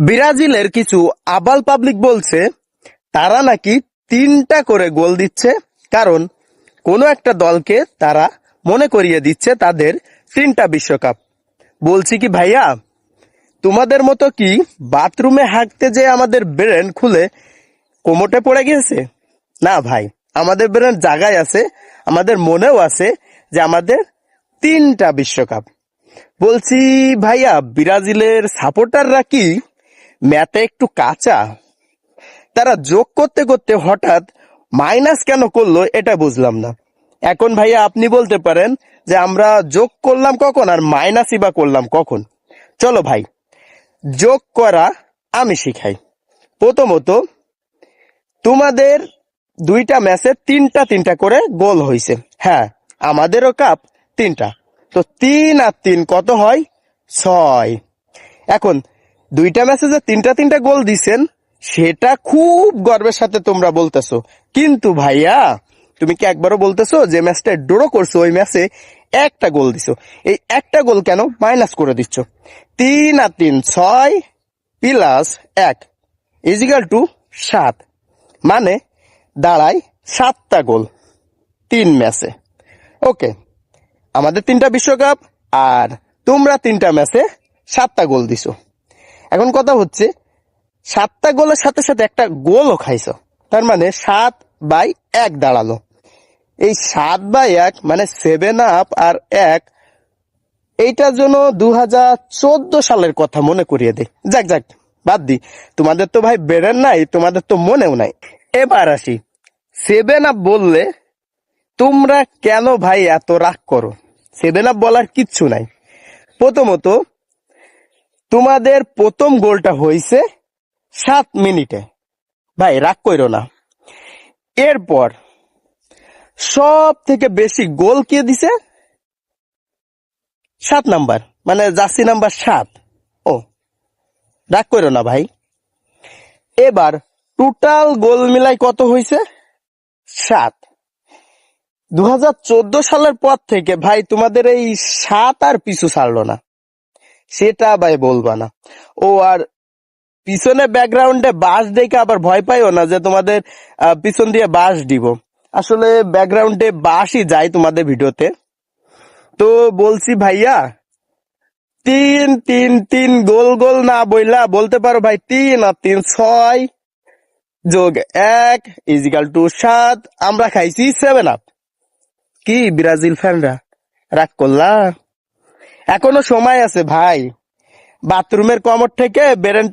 ব্রাজিলের কিছু আবাল পাবলিক বলছে তারা নাকি 3টা করে গোল দিচ্ছে, কারণ কোনো একটা দলকে তারা মনে করিয়ে দিচ্ছে তাদের 3টা বিশ্বকাপ। বলছি কি ভাইয়া, তোমাদের মতো কি বাথরুমে হাঁকতে যে আমাদের ব্রেন খুলে কোমটে পড়ে গেছে? না ভাই, আমাদের ব্রেন জায়গায় আছে, আমাদের মনেও আছে যে আমাদের 3টা বিশ্বকাপ। বলছি ভাইয়া, ব্রাজিলের সাপোর্টাররা কি ম্যাথে একটু কাঁচা? তারা যোগ করতে করতে হঠাৎ মাইনাস কেন করলো এটা বুঝলাম না। এখন ভাইয়া আপনি বলতে পারেন যে আমরা যোগ করলাম কখন আর মাইনাসই বা করলাম কখন। চলো ভাই, যোগ করা আমি শিখাই। প্রথমত, তোমাদের 2টা ম্যাচে 3টা করে গোল হয়েছে। হ্যাঁ, আমাদেরও কাপ 3টা, তো 3 আর 3 কত হয়? 6। এখন 2টা ম্যাচে যে 3টা গোল দিছেন সেটা খুব গর্বের সাথে তোমরা বলতেছো, কিন্তু ভাইয়া তুমি কি একবারও বলতেছো যে ম্যাচটা ড্র করছো ওই ম্যাচে একটা গোল দিছো? এই একটা গোল কেন মাইনাস করে দিচ্ছ? 3 আর 3 6 প্লাস 1 ইজিক্যাল টু 7, মানে দাঁড়ায় 7টা গোল 3 ম্যাচে। ওকে, আমাদের 3টা বিশ্বকাপ আর তোমরা 3টা ম্যাচে 7টা গোল দিছো। এখন কথা হচ্ছে 7টা গোলের সাথে সাথে একটা গোলও খাইছো, তার মানে 7/1 দাঁড়ালো। এই 7/1 মানে 7 আপ আর 1, এইটার জন্য 2014 সালের কথা মনে করিয়ে দেয়। যাক যাক, বাদ দি, তোমাদের তো ভাই ব্রেন নাই, তোমাদের তো মনেও নাই। এবার আসি, 7 আপ বললে তোমরা কেন ভাই এত রাগ করো? 7 আপ বলার কিচ্ছু নাই। প্রথমত, তোমাদের প্রথম গোলটা হয়েছে 7 মিনিটে, ভাই রাগ করো না। এরপর সব থেকে বেশি গোল কে দিছে? 7 নাম্বার, মানে জার্সি নাম্বার 7। ও, রাগ করো না ভাই। এবার টোটাল গোল মিলাই কত হয়েছে? 7। 2014 সালের পর থেকে ভাই তোমাদের এই 7 আর পিছু ছাড়লো না, সেটা ভাই বলবা না। ও, আর পিছনে ব্যাকগ্রাউন্ডে বাঁশ দেখে আবার ভয় পাইও না যে তোমাদের পিছন দিয়ে বাঁশ দিব। আসলে ব্যাকগ্রাউন্ডে বাঁশই যায় তোমাদের ভিডিওতে। তো বলছি ভাইয়া, 3 গোল গোল না বইলা বলতে পারো ভাই 3 আর 3 6 যোগ 1 ইজিক্যাল টু 7। আমরা খাইছি 7 আপ। কি ব্রাজিল ফ্যানরা রাগ করলা? এখনো সময় আছে ভাই, বাথরুমের কমর থেকে বেরেন